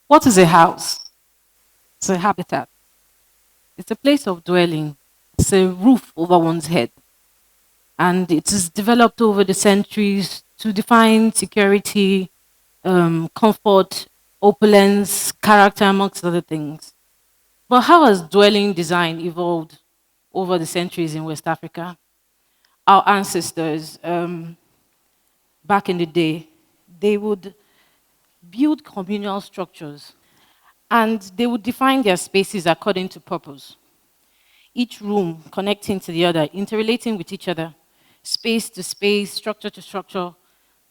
What is a house? It's a habitat. It's a place of dwelling. It's a roof over one's head. And it is developed over the centuries to define security, comfort, opulence, character, amongst other things. But how has dwelling design evolved over the centuries in West Africa? Our ancestors, back in the day, they would build communal structures and they would define their spaces according to purpose. Each room connecting to the other, interrelating with each other, space to space, structure to structure.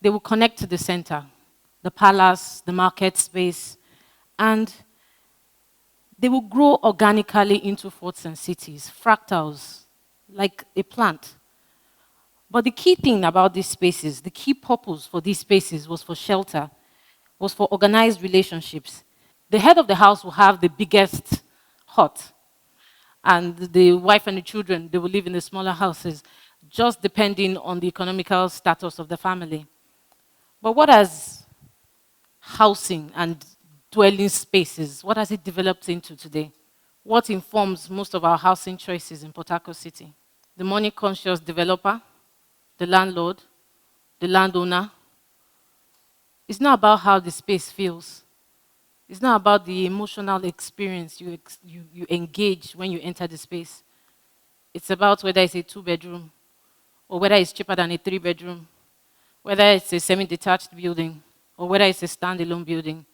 They will connect to the center, the palace, the market space, and they will grow organically into forts and cities, fractals, like a plant. But the key thing about these spaces, the key purpose for these spaces was for shelter, was for organized relationships. The head of the house will have the biggest hut, and the wife and the children, they will live in the smaller houses, just depending on the economical status of the family. But what has housing and dwelling spaces, what has it developed into today? What informs most of our housing choices in Port Harcourt City? The money-conscious developer, the landlord, the landowner. It's not about how the space feels. It's not about the emotional experience you engage when you enter the space. It's about whether it's a two-bedroom or whether it's cheaper than a three-bedroom, whether it's a semi-detached building or whether it's a standalone building.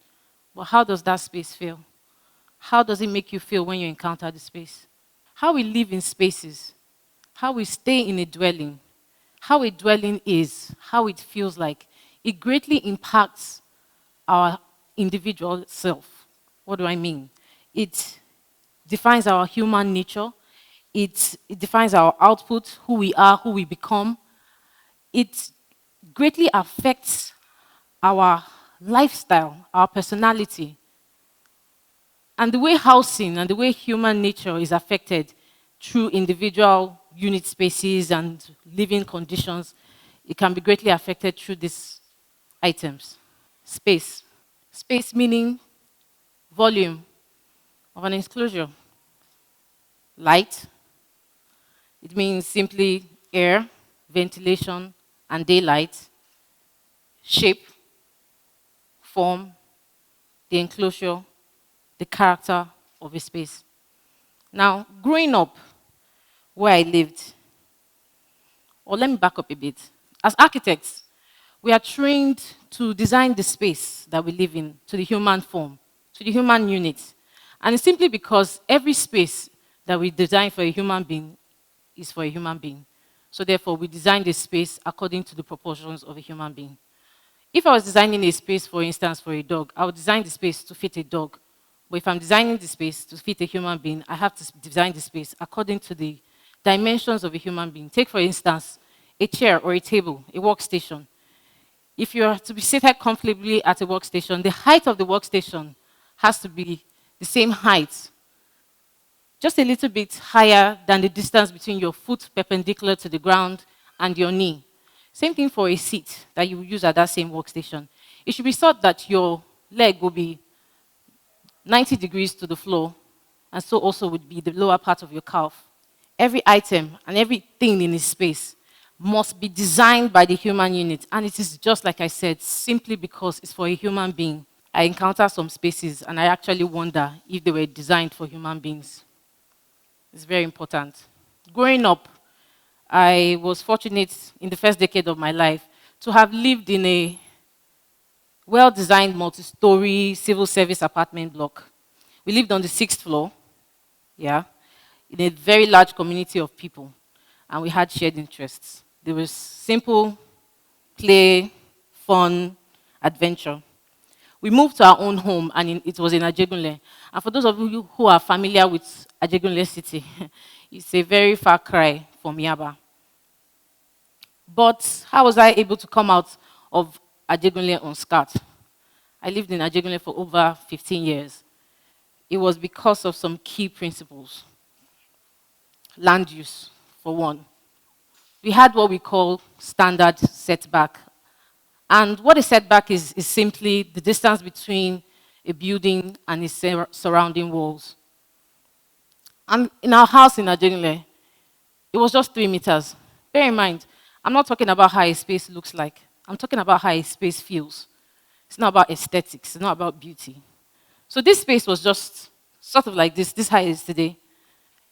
But how does that space feel? How does it make you feel when you encounter the space? How we live in spaces, how we stay in a dwelling, how a dwelling is, how it feels like, it greatly impacts our individual self. What do I mean? It defines our human nature. It defines our output, who we are, who we become. It greatly affects our lifestyle, our personality. And the way housing and the way human nature is affected through individual unit spaces and living conditions, it can be greatly affected through these items. Space. Space meaning volume of an enclosure. Light. It means simply air, ventilation, and daylight. Shape, form, the enclosure, the character of a space. Now, growing up where I lived, or let me back up a bit. As architects, we are trained to design the space that we live in to the human form, to the human unit. And it's simply because every space that we design for a human being is for a human being. So therefore, we design the space according to the proportions of a human being. If I was designing a space, for instance, for a dog, I would design the space to fit a dog. But if I'm designing the space to fit a human being, I have to design the space according to the dimensions of a human being. Take, for instance, a chair or a table, a workstation. If you are to be seated comfortably at a workstation, the height of the workstation has to be the same height, just a little bit higher than the distance between your foot perpendicular to the ground and your knee. Same thing for a seat that you use at that same workstation. It should be thought that your leg will be 90 degrees to the floor, and so also would be the lower part of your calf. Every item and everything in its space must be designed by the human unit. And it is just like I said, simply because it's for a human being. I encounter some spaces and I actually wonder if they were designed for human beings. It's very important. Growing up, I was fortunate in the first decade of my life to have lived in a well-designed multi-story civil service apartment block. We lived on the 6th floor, yeah, in a very large community of people, and we had shared interests. There was simple play, fun, adventure. We moved to our own home, and it was in Ajegunle. And for those of you who are familiar with Ajegunle City, it's a very far cry from Yaba. But how was I able to come out of Ajegunle unscarred? I lived in Ajegunle for over 15 years. It was because of some key principles. Land use, for one. We had what we call standard setback. And what a setback is simply the distance between a building and its surrounding walls. And in our house in Ajegunle, it was just 3 meters. Bear in mind, I'm not talking about how a space looks like. I'm talking about how a space feels. It's not about aesthetics. It's not about beauty. So this space was just sort of like this height is today.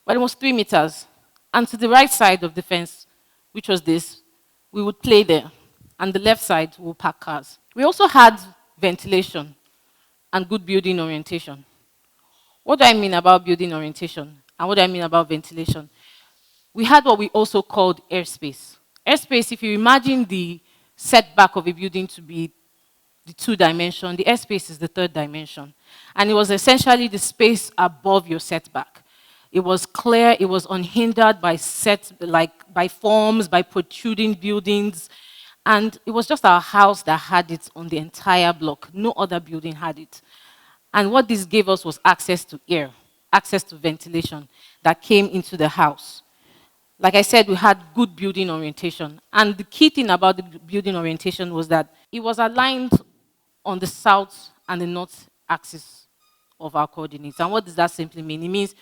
But it was 3 meters. And to the right side of the fence, which was this, we would play there. And the left side, we would park cars. We also had ventilation and good building orientation. What do I mean about building orientation? And what do I mean about ventilation? We had what we also called airspace. Airspace, if you imagine the setback of a building to be the 2 dimension, the airspace is the 3rd dimension. And it was essentially the space above your setback. It was clear, it was unhindered by by forms, by protruding buildings. And it was just our house that had it on the entire block. No other building had it. And what this gave us was access to air, access to ventilation that came into the house. Like I said, we had good building orientation. And the key thing about the building orientation was that it was aligned on the south and the north axis of our coordinates. And what does that simply mean? It means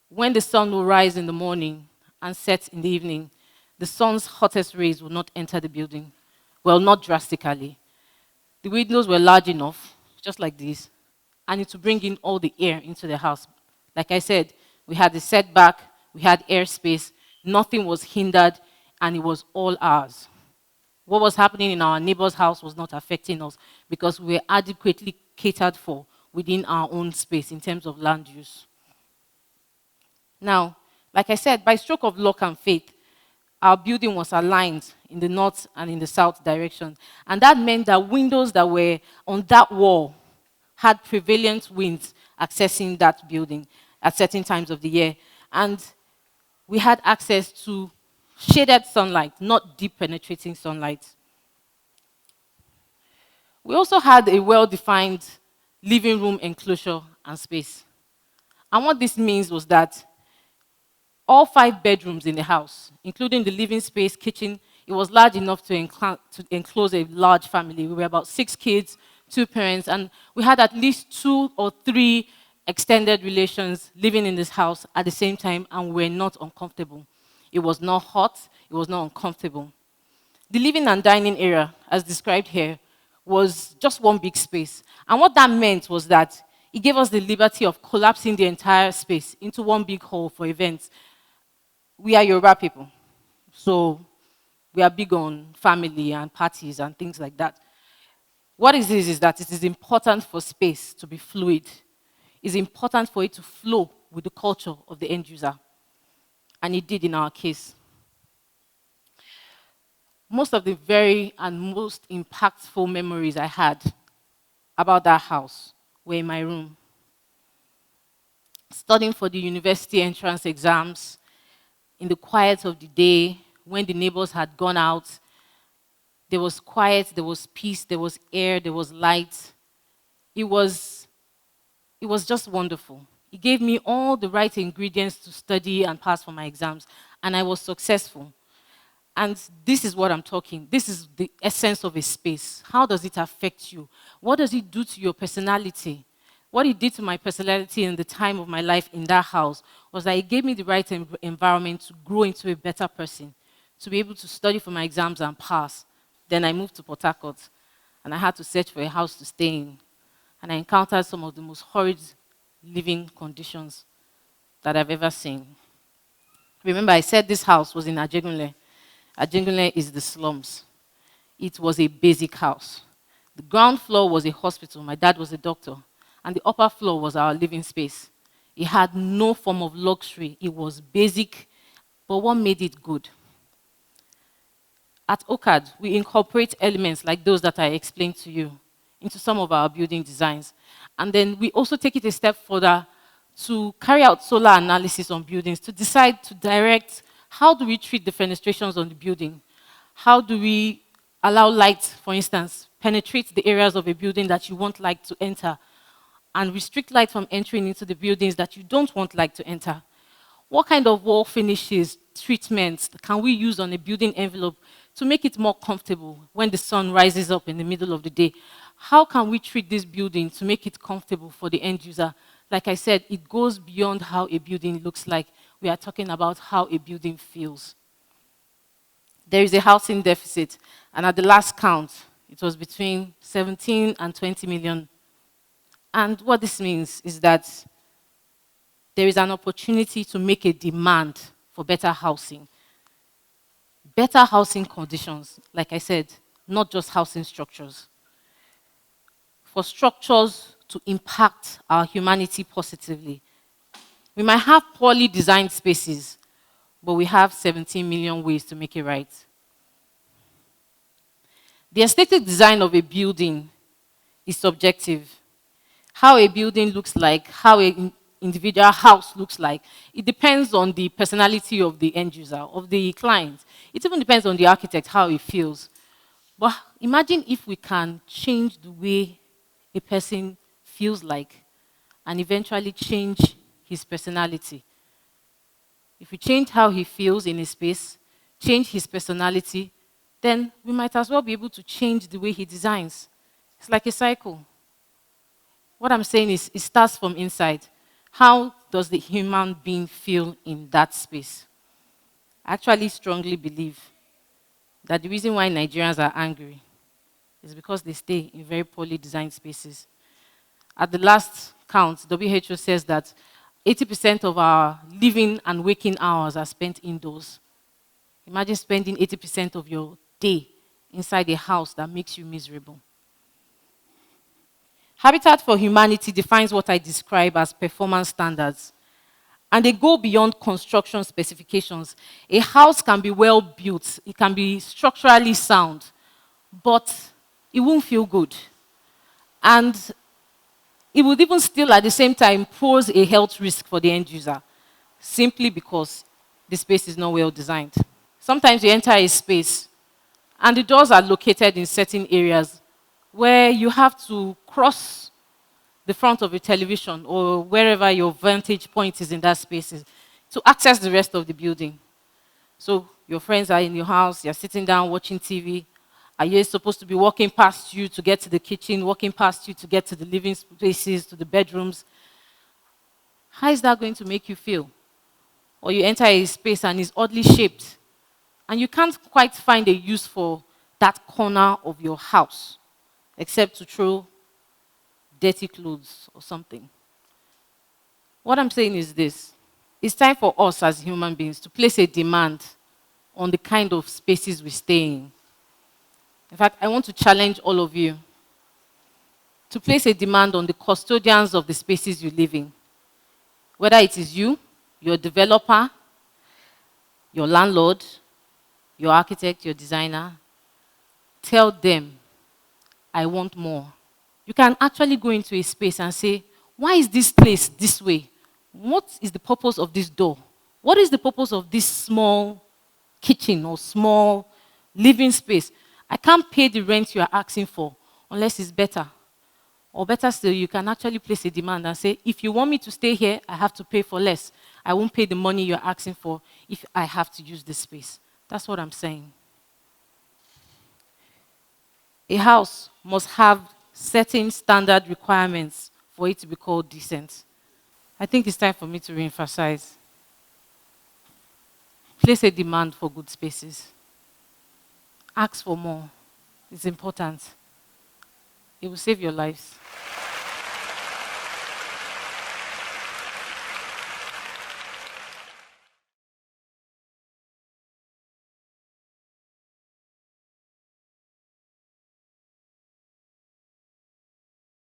when the sun will rise in the morning and set in the evening, the sun's hottest rays will not enter the building. Well, not drastically. The windows were large enough, just like this, and it would bring in all the air into the house. Like I said, we had the setback, we had airspace, nothing was hindered, and it was all ours. What was happening in our neighbor's house was not affecting us because we were adequately catered for within our own space in terms of land use. Now, like I said, by stroke of luck and faith, our building was aligned in the north and in the south direction. And that meant that windows that were on that wall had prevalent winds accessing that building at certain times of the year. And we had access to shaded sunlight, not deep penetrating sunlight. We also had a well-defined living room enclosure and space. And what this means was that all 5 bedrooms in the house, including the living space, kitchen, it was large enough to enclose a large family. We were about 6 kids, 2 parents, and we had at least 2 or 3 extended relations living in this house at the same time, and we were not uncomfortable. It was not hot, it was not uncomfortable. The living and dining area, as described here, was just one big space. And what that meant was that it gave us the liberty of collapsing the entire space into one big hall for events. We are Yoruba people, so we are big on family and parties and things like that. What it is that it is important for space to be fluid. It's important for it to flow with the culture of the end user. And it did in our case. Most of the very and most impactful memories I had about that house were in my room. Studying for the university entrance exams, in the quiet of the day, when the neighbors had gone out, there was quiet, there was peace, there was air, there was light. It was just wonderful. It gave me all the right ingredients to study and pass for my exams, and I was successful. And this is what I'm talking. This is the essence of a space. How does it affect you? What does it do to your personality? What it did to my personality in the time of my life in that house was that it gave me the right environment to grow into a better person, to be able to study for my exams and pass. Then I moved to Port Harcourt, and I had to search for a house to stay in. And I encountered some of the most horrid living conditions that I've ever seen. Remember, I said this house was in Ajegunle. Ajegunle is the slums. It was a basic house. The ground floor was a hospital. My dad was a doctor. And the upper floor was our living space. It had no form of luxury. It was basic, but what made it good? At OCAD, we incorporate elements like those that I explained to you into some of our building designs. And then we also take it a step further to carry out solar analysis on buildings, to decide to direct how do we treat the fenestrations on the building? How do we allow light, for instance, penetrate the areas of a building that you want light to enter, and restrict light from entering into the buildings that you don't want light to enter? What kind of wall finishes, treatments can we use on a building envelope to make it more comfortable when the sun rises up in the middle of the day? How can we treat this building to make it comfortable for the end user? Like I said, it goes beyond how a building looks like. We are talking about how a building feels. There is a housing deficit, and at the last count, it was between 17 and 20 million. And what this means is that there is an opportunity to make a demand for better housing. Better housing conditions, like I said, not just housing structures. For structures to impact our humanity positively. We might have poorly designed spaces, but we have 17 million ways to make it right. The aesthetic design of a building is subjective. How a building looks like, how an individual house looks like, it depends on the personality of the end user, of the client. It even depends on the architect, how he feels. But imagine if we can change the way a person feels like and eventually change his personality. If we change how he feels in a space, change his personality, then we might as well be able to change the way he designs. It's like a cycle. What I'm saying is, it starts from inside. How does the human being feel in that space? I actually strongly believe that the reason why Nigerians are angry is because they stay in very poorly designed spaces. At the last count, WHO says that 80% of our living and waking hours are spent indoors. Imagine spending 80% of your day inside a house that makes you miserable. Habitat for Humanity defines what I describe as performance standards. And they go beyond construction specifications. A house can be well built, it can be structurally sound, but it won't feel good. And it would even still at the same time pose a health risk for the end user, simply because the space is not well designed. Sometimes you enter a space and the doors are located in certain areas where you have to cross the front of a television or wherever your vantage point is in that space to access the rest of the building. So your friends are in your house, you're sitting down watching TV. Are you supposed to be walking past you to get to the kitchen, walking past you to get to the living spaces, to the bedrooms? How is that going to make you feel? Or you enter a space and it's oddly shaped, and you can't quite find a use for that corner of your house, except to throw dirty clothes or something. What I'm saying is this. It's time for us as human beings to place a demand on the kind of spaces we stay in. In fact, I want to challenge all of you to place a demand on the custodians of the spaces you live in. Whether it is you, your developer, your landlord, your architect, your designer, tell them, I want more. You can actually go into a space and say, why is this place this way? What is the purpose of this door? What is the purpose of this small kitchen or small living space? I can't pay the rent you are asking for unless it's better. Or better still, you can actually place a demand and say, if you want me to stay here, I have to pay for less. I won't pay the money you're asking for if I have to use this space. That's what I'm saying. A house must have certain standard requirements for it to be called decent. I think it's time for me to reemphasize. Place a demand for good spaces. Ask for more. It's important. It will save your lives.